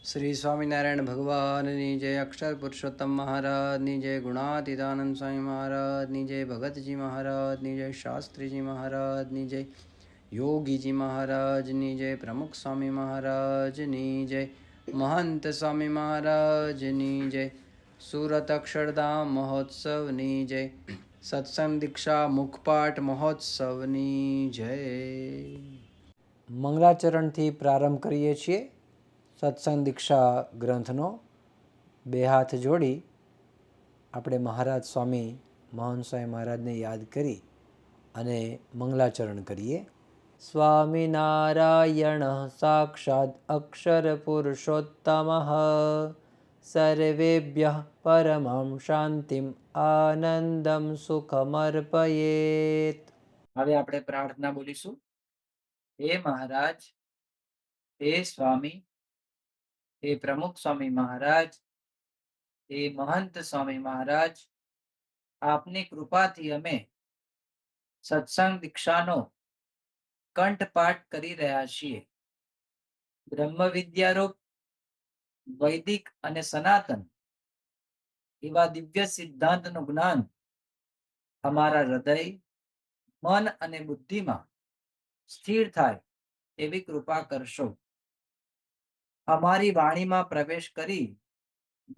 श्री स्वामीनारायण भगवाननी जय, अक्षर पुरुषोत्तम महाराजनी जय, गुणातीतानंद स्वामी महाराजनी जय, भगतजी महाराजनी जय, शास्त्रीजी महाराजनी जय, योगीजी महाराजनी जय, प्रमुख स्वामी महाराजनी जय, महंत स्वामी महाराजनी जय, सूरत अक्षरधाम महोत्सवनी जय, सत्संग दीक्षा मुखपाठ महोत्सवनी जय। મંગલાચરણથી પ્રારંભ કરીએ છીએ સત્સંગ દીક્ષા ગ્રંથનો। બે હાથ જોડી આપણે મહારાજ સ્વામી મહંત સ્વામી મહારાજને યાદ કરી અને મંગલાચરણ કરીએ। સ્વામિનારાયણ સાક્ષાત અક્ષર પુરુષોત્તમ સર્વેભ્યઃ પરમં શાંતિમ આનંદમ સુખમર્પયેત। હવે આપણે પ્રાર્થના બોલીશું। હે મહારાજ, હે સ્વામી, हे प्रमुख स्वामी महाराज, हे महंत स्वामी महाराज, आपनी कृपा थी अमे सत्संग दीक्षानो कंठपाठ करी रह्या छीए। ब्रह्म विद्यारूप वैदिक अने सनातन एवा दिव्य सिद्धांतनु ज्ञान अमारा हृदय, मन अने बुद्धि में स्थिर थाय एवी कृपा करशो। अमारी वाणी में प्रवेश करी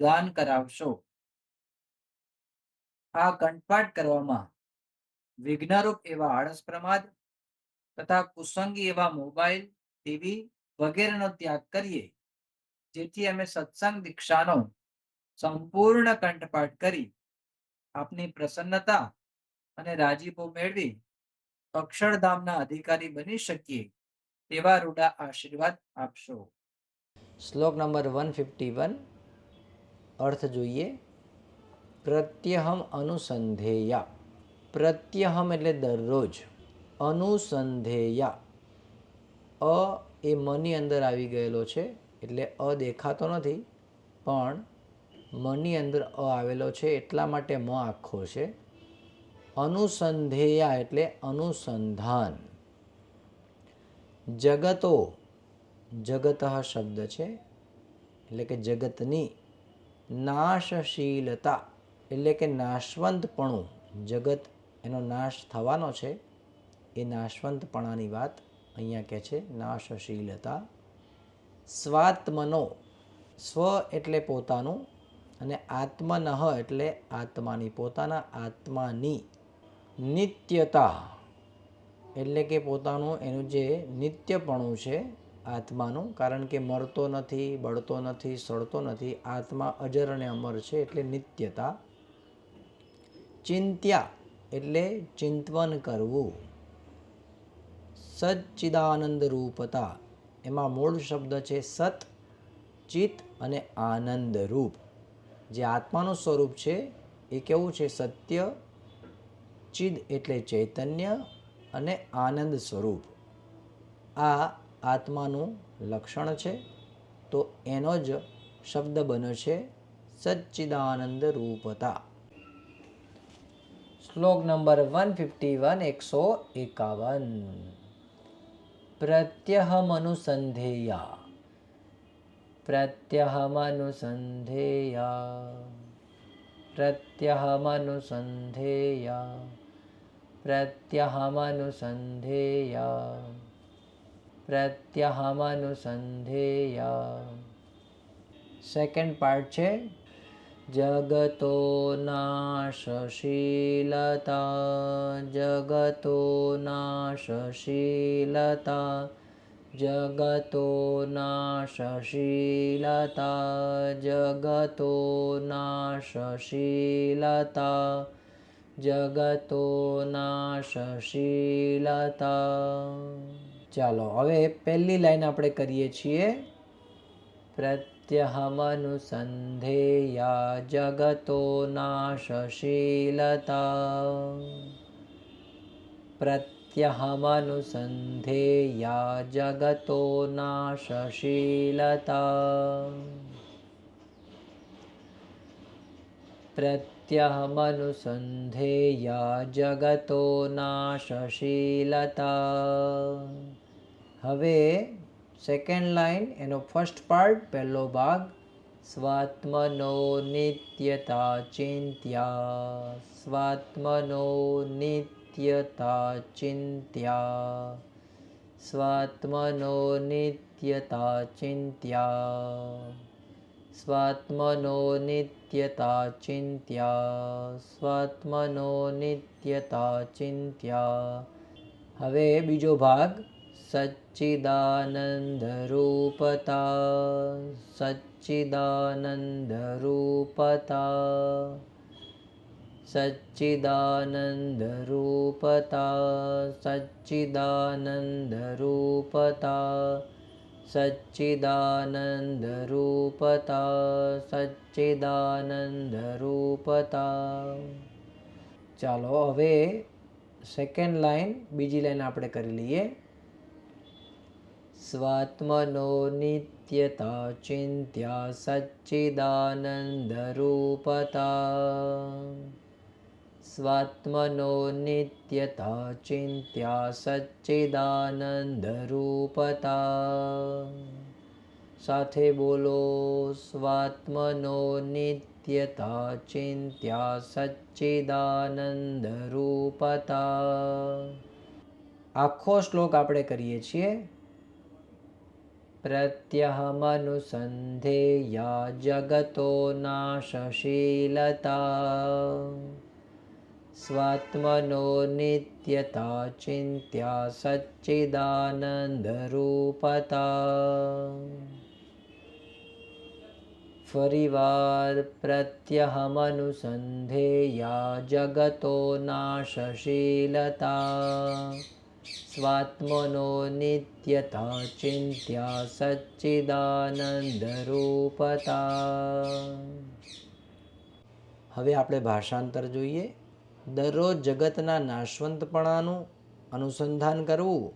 गान करावशो। आ कंठपाठ करवामां विघ्नरूप एवा आळस प्रमाद तथा कुसंगी एवा मोबाइल, टीवी वगैरेनो त्याग करिए, जेथी अमे सत्संग दीक्षानो संपूर्ण कंठपाठ करी आपनी प्रसन्नता अने राजीपो मेळवी अक्षरधामना अधिकारी बनी शकीए तेवा रूडा आशीर्वाद आपशो। श्लोक नंबर 151 अर्थ जोईए। प्रत्यहम अनुसंधेया। प्रत्यहम एटले दररोज, अनुसंधेया अ ए मनी अंदर आवी गयेलो छे एटले अ देखातो नथी पण मनी अंदर अ आवेलो छे एटला माटे म आखो छे। अनुसंधेया एटले अनुसंधान। जगतो, जगतः शब्द छे एटले के जगतनी। नाशशीलता एटले के नाशवंतपणु, जगत एनो नाश थवानो छे ए नाशवंतपणानी वात अहींया कहे छे नाशशीलता। स्वात्मनो, स्व एटले पोतानुं अने आत्मनः एटले आत्मानी, पोताना आत्मानी। नित्यता एटले के पोतानुं एनुं जे नित्यपणुं छे आत्मानुं, कारण के मरतो नथी, बळतो नथी, सड़तो नथी, आत्मा अजर अने अमर छे एटले नित्यता। चिंत्या एटले चिंतवन करवुं। सच्चिदानंद रूपता एमां मूळ शब्द छे सत, चित अने आनंद रूप। जे आत्मानुं स्वरूप छे ए केवुं छे? सत्य, चिद एटले चैतन्य अने आनंद स्वरूप। आ आत्मानुं लक्षण छे तो एनो ज शब्द बन्यो छे सच्चिदानंद रूपता। श्लोक नंबर 151 151 प्रत्यहमनुसंधेया। प्रत्यहमनुसंधेया। प्रत्यहमनुसंधेया। प्रत्यहमनुसंधेया। प्रत्यहमनुसंधेया। सेकंड पार्ट छे जगतो नाशशीलता। जगतो नाशशीलता। जगतो नाशशीलता। जगतो नाशशीलता। जगतो नाशशीलता। ચાલો હવે પહેલી લાઈન આપણે કરીએ છીએ। प्रत्यहमनुसंधेया जगतो नाशशीलता। प्रत्यहमनुसंधेया जगतो नाशशीलता। प्रत्यहमनुसंधेया जगतो नाशशीलता। હવે સેકન્ડ લાઈન એનો ફર્સ્ટ પાર્ટ પહેલો ભાગ સ્વાત્મનો નિત્યતા ચિંત્યા સ્વાત્મનો નિત્યતા ચિંત્યા સ્વાત્મનો નિત્યતા ચિંત્યા સ્વાત્મનો નિત્યતા ચિંત્યા સ્વાત્મનો નિત્યતા ચિંત્યા. હવે બીજો ભાગ સચ્ચિદાનંદ રૂપતા સચ્ચિદાનંદ રૂપતા સચ્ચિદાનંદ રૂપતા સચ્ચિદાનંદ રૂપતા સચ્ચિદાનંદ રૂપતા સચ્ચિદાનંદ રૂપતા. ચાલો હવે સેકન્ડ લાઈન બીજી લાઈન આપણે કરી લઈએ. સ્વાત્મનો નિત્યતા ચિંત્યા સચ્ચિદાનંદ રૂપતા સ્વાત્મનો નિત્યતા ચિંત્યા સચ્ચિદાનંદ રૂપતા. સાથે બોલો સ્વાત્મનો નિત્યતા ચિંત્યા સચ્ચિદાનંદ રૂપતા. આખો શ્લોક આપણે કરીએ છીએ. પ્રત્યહમનુસંધેયા જગતો નાશશીલતા સ્વાત્મનો નિત્યતા ચિંત્યા સચ્ચિદાનંદ રૂપતા. ફરીવાર પ્રત્યહમનુસંધેયા જગતો નાશશીલતા સ્વાત્મનો નિત્યતા ચિંત્યા સચ્ચિદાનંદ રૂપતા. હવે આપણે ભાષાંતર જોઈએ. દરરોજ જગતના નાશવંતપણાનું અનુસંધાન કરવું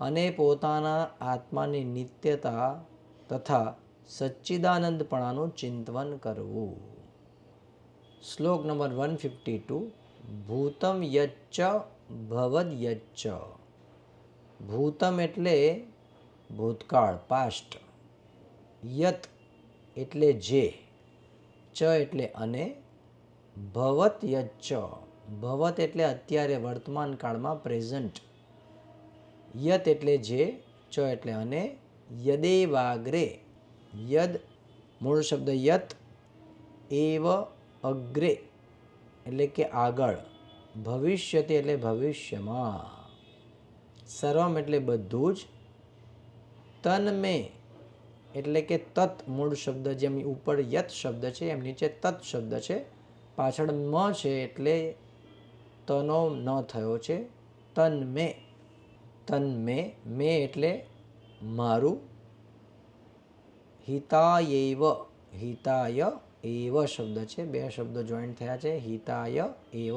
અને પોતાના આત્માની નિત્યતા તથા સચ્ચિદાનંદપણાનું ચિંતન કરવું. શ્લોક નંબર 152. ભૂતમ યચ્ચ ભવદ્યચ્ચ. ભૂતમ એટલે ભૂતકાળ પાસ્ટ, યત એટલે જે, ચ એટલે અને, ભવત યચ્ચ ભવત એટલે અત્યારે વર્તમાન કાળમાં પ્રેઝન્ટ, યત એટલે જે, ચ એટલે અને, યદેવાગ્રે યદ મૂળ શબ્દ યત, એવ અગ્રે એટલે કે આગળ, ભવિષ્યતિ એટલે ભવિષ્યમાં, સર્વમ એટલે બધું જ, તન્મે એટલે કે તત મૂળ શબ્દ જેમ ઉપર યત શબ્દ છે એમ નીચે તત શબ્દ છે, પાછળ મ છે એટલે તનો ન થયો છે. તન્મે તન્મે મે એટલે મારું, હિતાયૈવ હિતાય એવ શબ્દ છે, બે શબ્દો જોઈન્ટ થયા છે. હિતાય એવ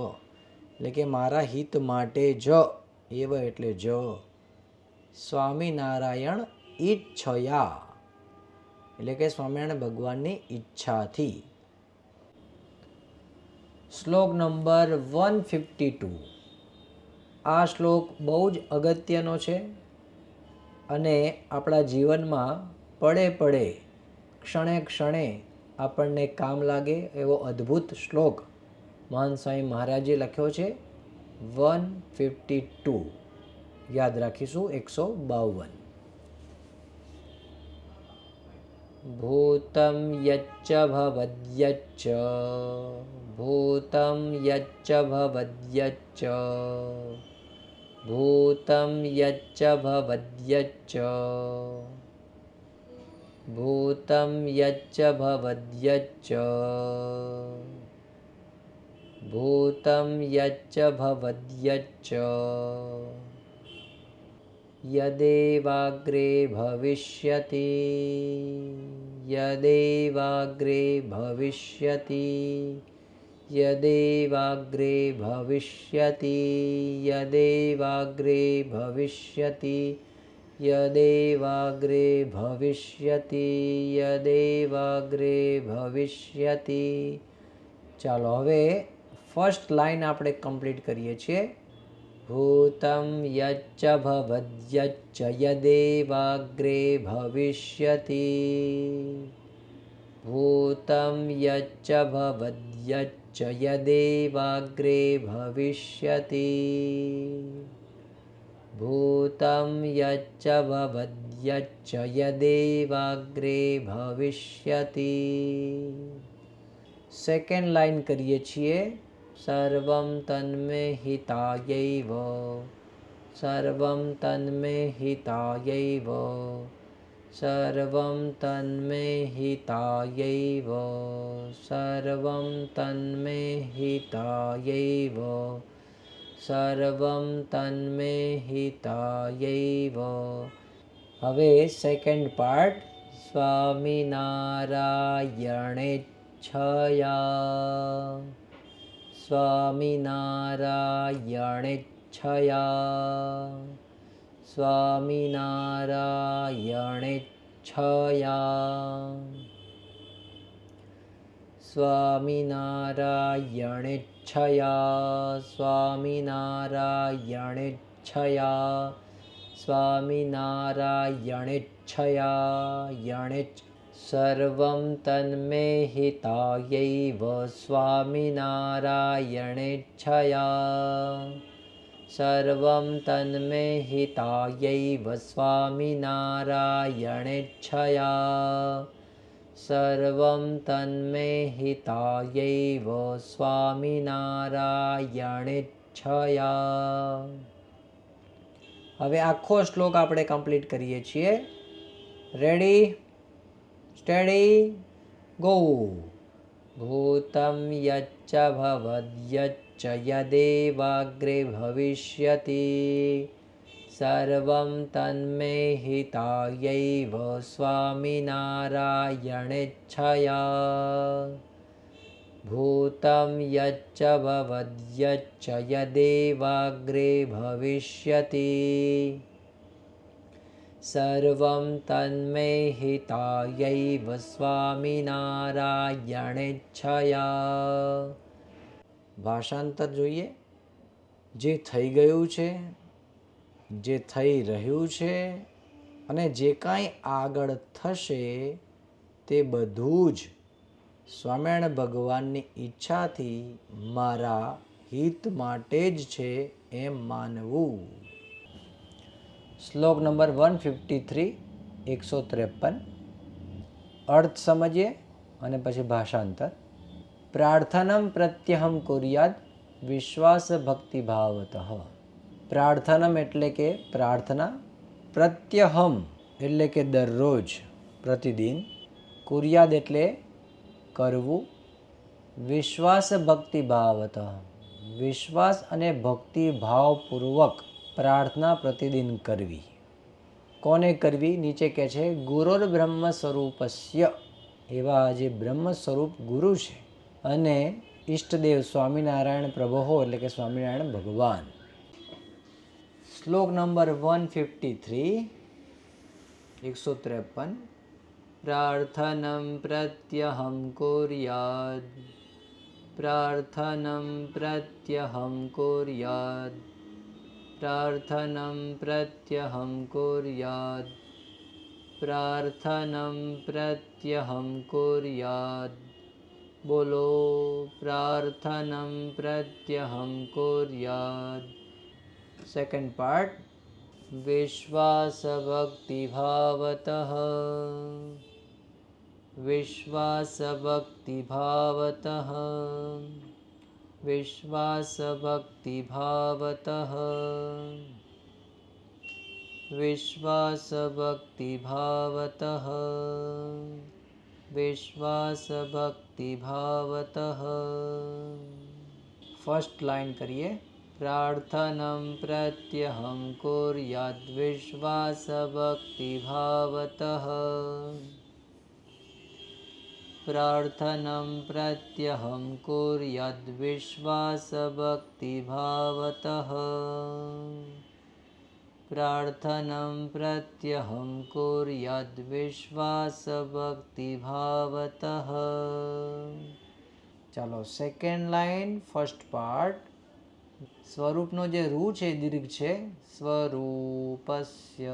એટલે કે મારા હિત માટે જ, એવ એટલે જ. સ્વામિનારાયણ ઈચ્છયા એટલે કે સ્વામિનારાયણ ભગવાનની ઈચ્છાથી. શ્લોક નંબર 152. આ શ્લોક બહુ જ અગત્યનો છે અને આપણા જીવનમાં પડે પડે ક્ષણે ક્ષણે આપણને કામ લાગે એવો અદ્ભુત શ્લોક મહાન સ્વામી મહારાજે લખ્યો છે. 152 યાદ રાખીશું. 152. ભૂતમ યચ્ચ ભવદ્યચ્ચ ભૂતમ યચ્ચ ભવદ્યચ્ચ ભૂતમ યચ્ચ ભવદ્યચ્ચ ભૂતમ યચ્ચ ભવદ્યચ્ચ ભૂતમ યચ્ચ ભવદ્યચ્ચ યદેવાગ્રે ભવિષ્યતિ યદેવાગ્રે ભવિષ્યતિ યદેવાગ્રે ભવિષ્યતિ યદેવાગ્રે ભવિષ્યતિ યદેવાગ્રે ભવિષ્યતિ યદેવાગ્રે ભવિષ્યતિ. ચાલો હવે ફર્સ્ટ લાઈન આપણે કમ્પ્લીટ કરીએ છીએ. भूतं यच्च भवद्यच्च यदेवाग्रे भविष्यति भूतं यच्च भवद्यच्च यदेवाग्रे भविष्यति भूतं यच्च भवद्यच्च यदेवाग्रे भविष्यति. सेकेंड लाइन करिए છીએ. सर्वं तन्मे हितायैव सर्वं तन्मे हितायैव सर्वं तन्मे हितायैव सर्वं तन्मे हितायैव सर्वं तन्मे हितायैव. હવે સેકન્ડ પાર્ટ. સ્વામિનારાયણેચ્છયા સ્વામિનારાયણેચ્છયા સ્વામિનારાયણેચ્છયા સ્વામિનારાયણેચ્છયા સ્વામિનારાયણેચ્છયા સ્વામિનારાયણેચ્છયા યણેચ્છ. સર્વં તન્મે હિતાયૈવ સ્વામિનારાયણેચ્છયા સર્વં તન્મે હિતાયૈવ સ્વામિનારાયણેચ્છયા સર્વં તન્મે હિતાયૈવ સ્વામિનારાયણેચ્છયા. હવે આખો શ્લોક આપણે કમ્પ્લીટ કરીએ છીએ. Ready, steady, go. ભૂતં યચ્ચ ભવદ્યચ્ચ યદેવાગ્રે ભવિષ્યતિ સર્વં તન્મે હિતાયૈવ સ્વામિનારાયણેચ્છયા ભૂતં યચ્ચ ભવદ્યચ્ચ યદેવાગ્રે ભવિષ્યતિ સર્વં તન્મે હિતાયૈવ સ્વામિનારાયણેચ્છયા. ભાષાંતર જોઈએ. જે થઈ ગયું છે, જે થઈ રહ્યું છે અને જે કાંઈ આગળ થશે તે બધું જ સ્વામિનારાયણ ભગવાનની ઈચ્છાથી મારા હિત માટે જ છે એમ માનવું. શ્લોક નંબર 153 153. અર્થ સમજીએ અને પછી ભાષાંતર. પ્રાર્થનમ પ્રત્યહમ કુર્યાદ વિશ્વાસ ભક્તિભાવતઃ. પ્રાર્થનમ એટલે કે પ્રાર્થના, પ્રત્યહમ એટલે કે દરરોજ, પ્રતિદિન, કુર્યાદ એટલે કરવું, વિશ્વાસ ભક્તિભાવતઃ વિશ્વાસ અને ભક્તિભાવપૂર્વક પ્રાર્થના પ્રતિદિન કરવી. કોને કરવી? નીચે કહે છે ગુરુર બ્રહ્મ સ્વરૂપસ્ય, એવા જે બ્રહ્મ સ્વરૂપ ગુરુ છે અને ઈષ્ટદેવ સ્વામિનારાયણ પ્રભો એટલે કે સ્વામિનારાયણ ભગવાન. શ્લોક નંબર 153 153. પ્રાર્થનમ પ્રત્યહમ કુર્યાદ પ્રાર્થનમ પ્રત્યહમ કુર્યાદ પ્રાર્થનમ પ્રત્યહમ કુર્યાદ પ્રાર્થનમ પ્રત્યહમ કુર્યાદ. બોલો પ્રાર્થનમ પ્રત્યહમ કુર્યાદ. Second part. વિશ્વાસ ભક્તિભાવતઃ વિશ્વાસ ભક્તિભાવતઃ વિશ્વાસ ભક્તિભાવતઃ વિશ્વાસ ભક્તિભાવતઃ વિશ્વાસ ભક્તિભાવતઃ. ફર્સ્ટ લાઈન કરીએ. પ્રાર્થનમ પ્રત્યહમ કુર્યાદ વિશ્વાસ ભક્તિભાવતઃ પ્રાર્થનમ પ્રત્યહમ કુર્યાદ વિશ્વાસ ભક્તિભાવતઃ પ્રાર્થનમ પ્રત્યહમ કુર્યાદ વિશ્વાસ ભક્તિભાવતઃ. ચાલો સેકન્ડ લાઈન ફર્સ્ટ પાર્ટ. સ્વરૂપનો જે રૂ છે દીર્ઘ છે, સ્વરૂપસ્ય.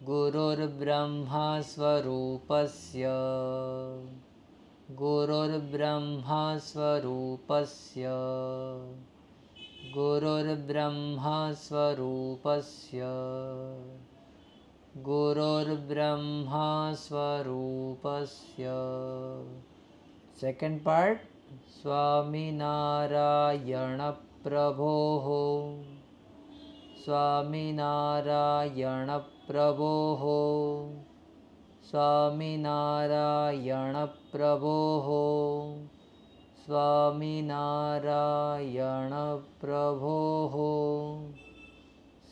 ગુરુર્બ્રહ્મા સ્વરૂપસ્ય. ગુરુર્બ્રહ્મા સ્વરૂપસ્ય. ગુરુર્બ્રહ્મા સ્વરૂપસ્ય. ગુરુર્બ્રહ્મા સ્વરૂપસ્ય. Second part. સ્વામિનારાયણ પ્રભોઃ. સ્વામિનારાયણ પ્રભોઃ. સ્વામિનારાયણ પ્રભોઃ. સ્વામિનારાયણ પ્રભોઃ.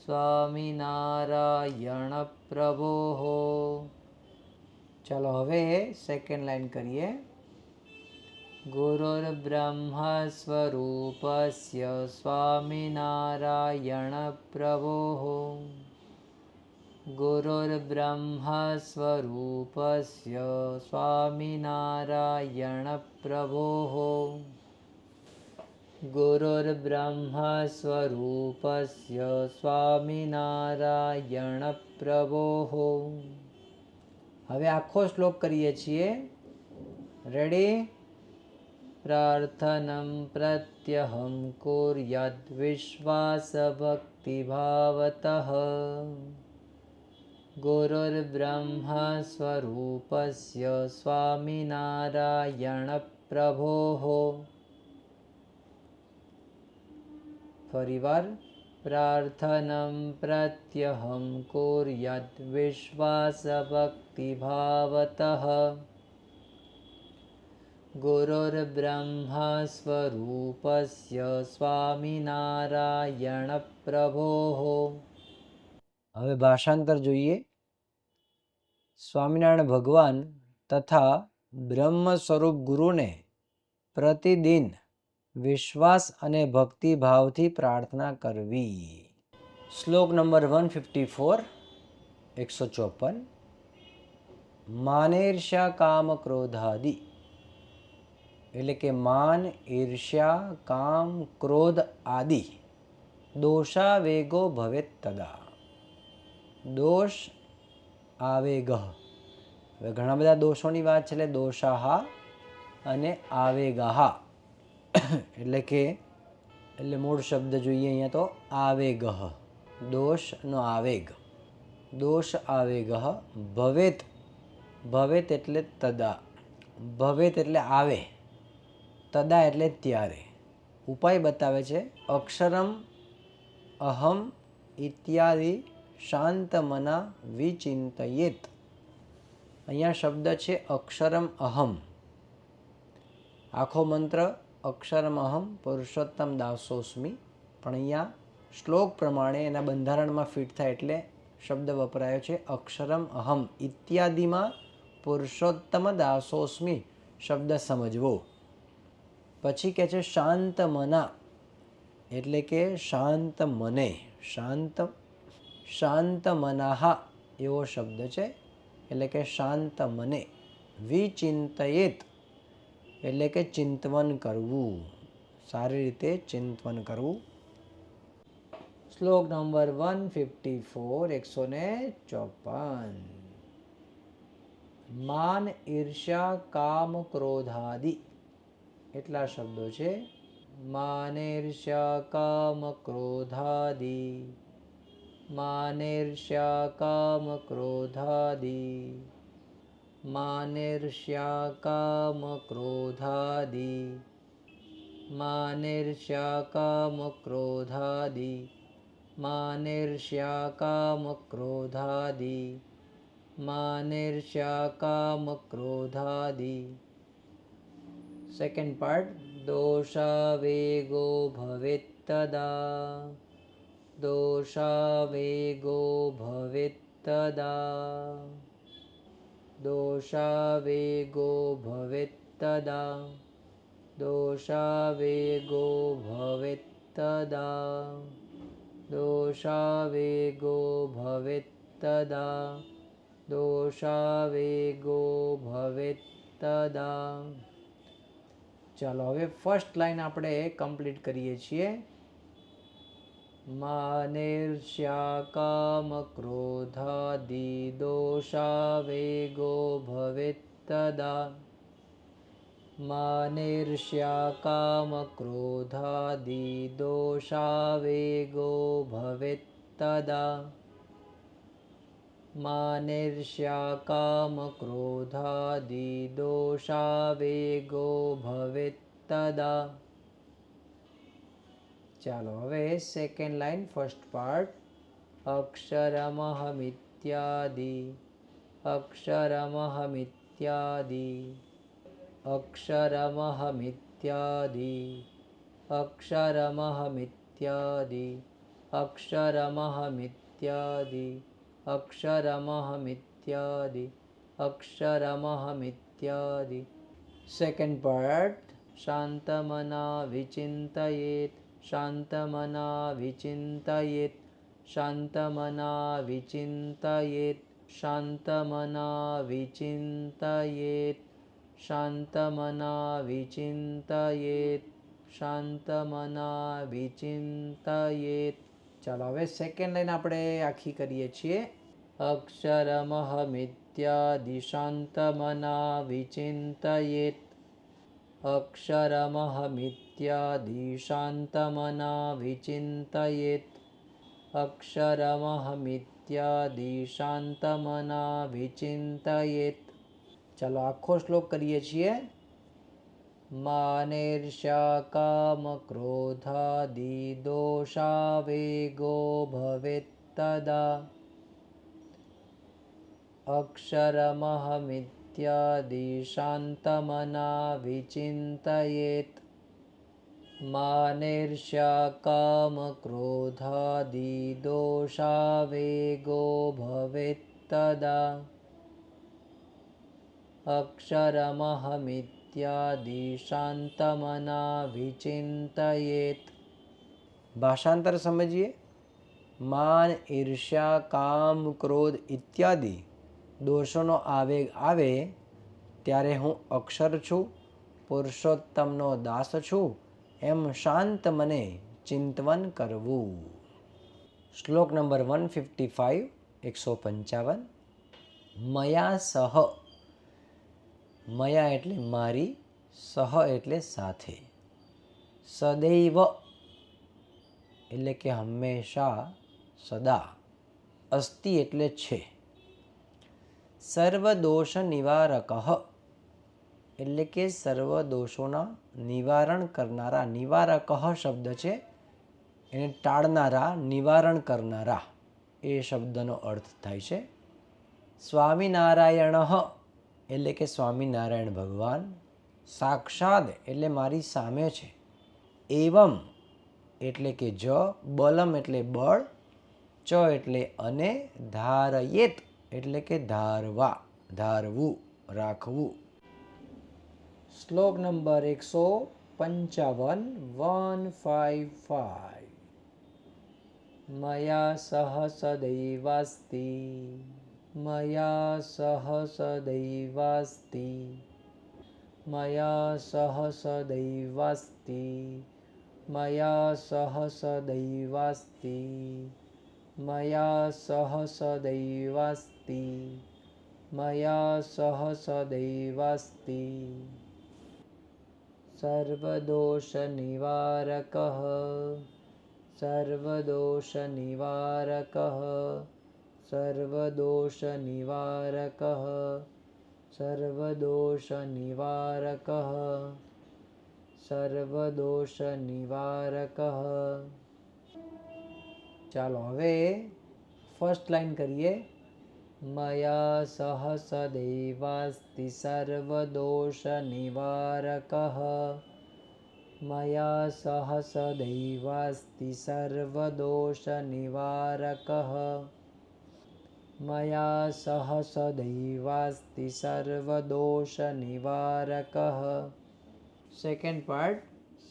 સ્વામિનારાયણ પ્રભોઃ. ચાલો હવે સેકન્ડ લાઈન કરીએ. ગુરુર્બ્રહ્મા સ્વરૂપસ્ય સ્વામિનારાયણ પ્રભોઃ. ગુરુર્બ્રહ્મા સ્વરૂપસ્ય સ્વામિનારાયણ પ્રભોઃ. ગુરુર્બ્રહ્મા સ્વરૂપસ્ય સ્વામિનારાયણ પ્રભોઃ. હવે આખો શ્લોક કરીએ છીએ. રેડી? પ્રાર્થનમ પ્રત્યહમ કુર્યાદ વિશ્વાસ ભક્તિભાવતઃ. ગુરુર્બ્રહ્મા સ્વરૂપસ્ય સ્વામિનારાયણ પ્રભોઃ. ફરીવાર. પ્રાર્થનમ પ્રત્યહમ કુર્યાદ વિશ્વાસ ભક્તિભાવતઃ. ગુરુર્બ્રહ્મા સ્વરૂપસ્ય સ્વામિનારાયણ પ્રભોઃ. હવે ભાષાંતર જોઈએ. સ્વામિનારાયણ ભગવાન તથા બ્રહ્મ સ્વરૂપ ગુરુને પ્રતિદિન વિશ્વાસ અને ભક્તિભાવથી પ્રાર્થના કરવી. શ્લોક નંબર 154, 154. માનેર્ષ્યા કામ ક્રોધાદિ, એટલે કે માન, ઈર્ષ્યા, કામ, ક્રોધ આદિ દોષાવેગો ભવેત તદા. દોષ આવેગ. હવે ઘણા બધા દોષોની વાત છે, એટલે દોષાહા અને આવેગાહા એટલે મૂળ શબ્દ જોઈએ અહીંયા તો આવેગ. દોષનો આવેગ. દોષ આવેગ ભવેત. ભવેત એટલે તદા. ભવેત એટલે આવે. તદા એટલે ત્યારે. ઉપાય બતાવે છે. અક્ષરમ અહમ ઇત્યાદિ શાંતમના વિચિંતયેત. અહીંયા શબ્દ છે અક્ષરમ અહમ. આખો મંત્ર અક્ષરમ અહમ પુરુષોત્તમ દાસોસ્મી, પણ અહીંયા શ્લોક પ્રમાણે એના બંધારણમાં ફિટ થાય એટલે શબ્દ વપરાયો છે અક્ષરમ અહમ. ઇત્યાદિમાં પુરુષોત્તમ દાસોસ્મી શબ્દ સમજવો. પછી કહે છે શાંત મના, એટલે કે શાંત મને. શાંત મનાહા એવો શબ્દ છે, એટલે કે શાંત મને. વિચિંતયેત એટલે કે ચિંતવન કરવું, સારી રીતે ચિંતવન કરવું. શ્લોક નંબર 154, 154. માન, ઈર્ષ્યા, કામ, ક્રોધાદિ એટલા શબ્દો છે. માનેર્ષ્યા કામ ક્રોધાદિ. માનેર્ષ્યા કામ ક્રોધાદિ. માનેર્ષ્યા કામ ક્રોધાદિ. માનેર્ષ્યા કામ ક્રોધાદિ. માનેર્ષ્યા કામ ક્રોધાદિ. માનેર્ષ્યા કામ ક્રોધાદિ. Second part. દોષાવેગો ભવેત તદા. દોષાવેગો ભવેત તદા. દોષાવેગો ભવેત તદા. દોષાવેગો ભવેત તદા. દોષાવેગો ભવેત તદા. દોષાવેગો ભવેત તદા. ચાલો હવે ફર્સ્ટ લાઈન આપણે કમ્પ્લીટ કરીએ છીએ. માનેર્ષ્યા કામ ક્રોધાદિ દોષાવેગો ભવેત્તદા. માનેર્ષ્યા કામ ક્રોધાદિ દોષાવેગો ભવેત્તદા. માનેર્ષ્યા કામ ક્રોધાદિ દોષાવેગો ભવેત્તદા. ચાલો હવે સેકન્ડ લાઈન ફર્સ્ટ પાર્ટ. અક્ષરમહમિત્યાદિ અક્ષરમહમિત્યાદિ અક્ષરમહમિત્યાદિ અક્ષરમહમિત્યાદિ અક્ષરમહમિત્યાદિ અક્ષરમહમિત્યાદિ અક્ષરમહમિત્યાદિ. Second part. શાંતમના વિચિંતયેત શાંતમના વિચિંતયેત શાંતમના વિચિંતયેત શાંતમના વિચિંતયેત શાંતમના વિચિંતયેત શાંતમના વિચિંતયેત. ચાલો હવે સેકન્ડ લાઈન આપણે આખી કરીએ છીએ. અક્ષરમહમિત્યાદિ શાંતમના વિચિંતયેત અક્ષરમહમિત્યાદિ શાંતમના વિચિંતયેત અક્ષરમહમિત્યાદિ શાંતમના વિચિંતયેત. ચાલો આખો શ્લોક કરીએ છીએ. માનેર્ષ્યા કામ ક્રોધાદિ દોષાવેગો ભવેત્તદા. અક્ષરમહમિત્યાદિ શાંતમના વિચિંતયેત. માનેર્ષ્યા કામ ક્રોધાદિ દોષાવેગો ભવેત્તદા. અક્ષરમહમિત્યાદિ શાંતમના વિચિંતયેત. ભાષાંતર સમજીએ. માન, ઈર્ષ્યા, કામ, ક્રોધ ઇત્યાદિ દોષોનો આવેગ આવે ત્યારે હું અક્ષર છું, પુરુષોત્તમનો દાસ છું એમ શાંત મને ચિંતવન કરવું. શ્લોક નંબર 155 155. મયા સહ. મયા એટલે મારી, સહ એટલે સાથે, સદૈવ એટલે કે હંમેશા, સદા, અસ્તિ એટલે છે, સર્વદોષ નિવારક એટલે કે સર્વ દોષોના નિવારણ કરનારા. નિવારક શબ્દ છે એને ટાળનારા, નિવારણ કરનારા એ શબ્દનો અર્થ થાય છે. સ્વામિનારાયણ એટલે કે સ્વામિનારાયણ ભગવાન. સાક્ષાદ એટલે મારી સામે છે. એવમ એટલે કે જ. બલમ એટલે બળ. ચ એટલે અને. ધારયેત એટલે કે ધારવા, ધારવું, રાખવું. શ્લોક નંબર 155 મયા સહ સદૈવાસ્તિ મયા સહ સદૈવાસ્તિ મયા સહ સદૈવાસ્તિ મયા સહ સદૈવાસ્તિ મયા સહ સદૈવાસ્તિ મયા સહ સદૈવાસ્તિ. સર્વદોષ નિવારક સર્વદોષ નિવારક સર્વદોષ નિવારક સર્વદોષ નિવારક સર્વદોષ નિવારક. ચાલો હવે ફર્સ્ટ લાઈન કરીએ. મયા સહ સદૈવાસ્તિ સર્વદોષ નિવારક મયા સહ સદૈવાસ્તિ સર્વદોષ નિવારક મયા સહ સદૈવાસ્તિ સર્વદોષ નિવારક. Second part.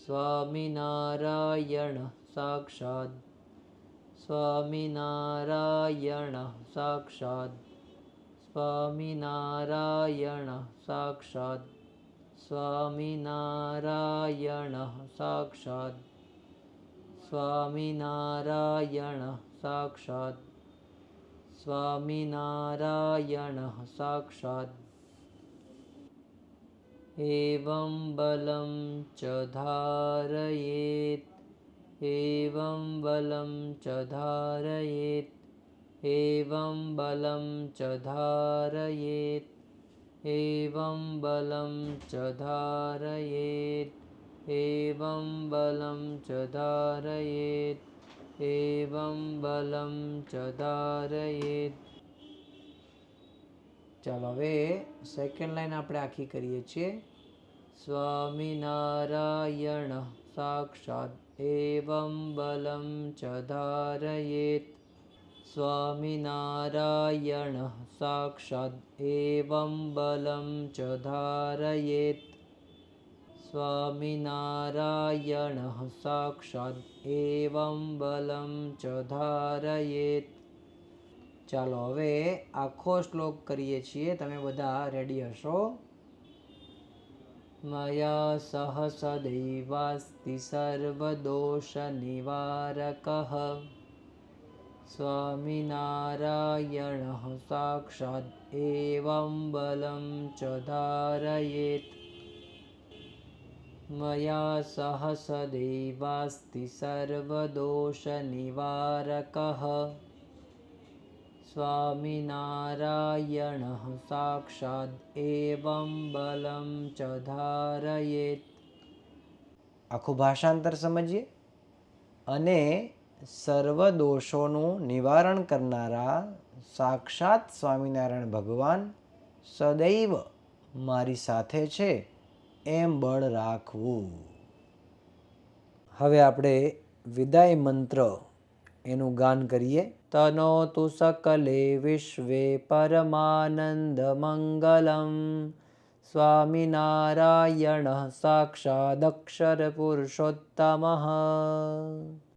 સ્વામિનારાયણ સાક્ષાદ સ્વામિનારાયણ સાક્ષાદ સ્વામિનારાયણ સાક્ષાદ સ્વામિનારાયણ સાક્ષાત સ્વામિનારાયણ સાક્ષાત સ્વામિનારાયણ સાક્ષાત એવં બલમ ચ ધારયેત એવં બલમ ચ ધારયેત એવં બલમ ચ ધારયેત એવં બલમ ચ ધારયેત એવં બલમ ચ ધારયેત એવં બલમ ચ ધારયેત. ચાલો હવે સેકન્ડ લાઈન આપણે આખી કરીએ છીએ. સ્વામિનારાયણ સાક્ષાત એવં બલમ ચ ધારયેત સ્વામિનારાયણ સાક્ષાત એવં બલમ ચ ધારયેત સ્વામિનારાયણ સાક્ષાત એવં બલમ ચ ધારયેત. ચાલો હવે આખો શ્લોક કરીએ છીએ. તમે બધા રેડી હશો? મયા સહ સદૈવાસ્તિ સર્વદોષ નિવારકઃ સ્વામિનારાયણ સાક્ષાત એવં બલમ ચ ધારયેત મયા સહ સદૈવાસ્તિ સર્વદોષ નિવારકઃ સ્વામિનારાયણ સાક્ષાત એવં બલમ ચ ધારયેત. આખું ભાષાંતર સમજીએ. અને સર્વ દોષોનું નિવારણ કરનારા સાક્ષાત સ્વામિનારાયણ ભગવાન સદૈવ મારી સાથે છે એમ બળ રાખવું. હવે આપણે વિદાય મંત્ર એનું ગાન કરીએ. તનોતુ સકલે વિશ્વે પરમાનંદ મંગલમ સ્વામિનારાયણ સાક્ષાદક્ષર પુરુષોત્તમઃ.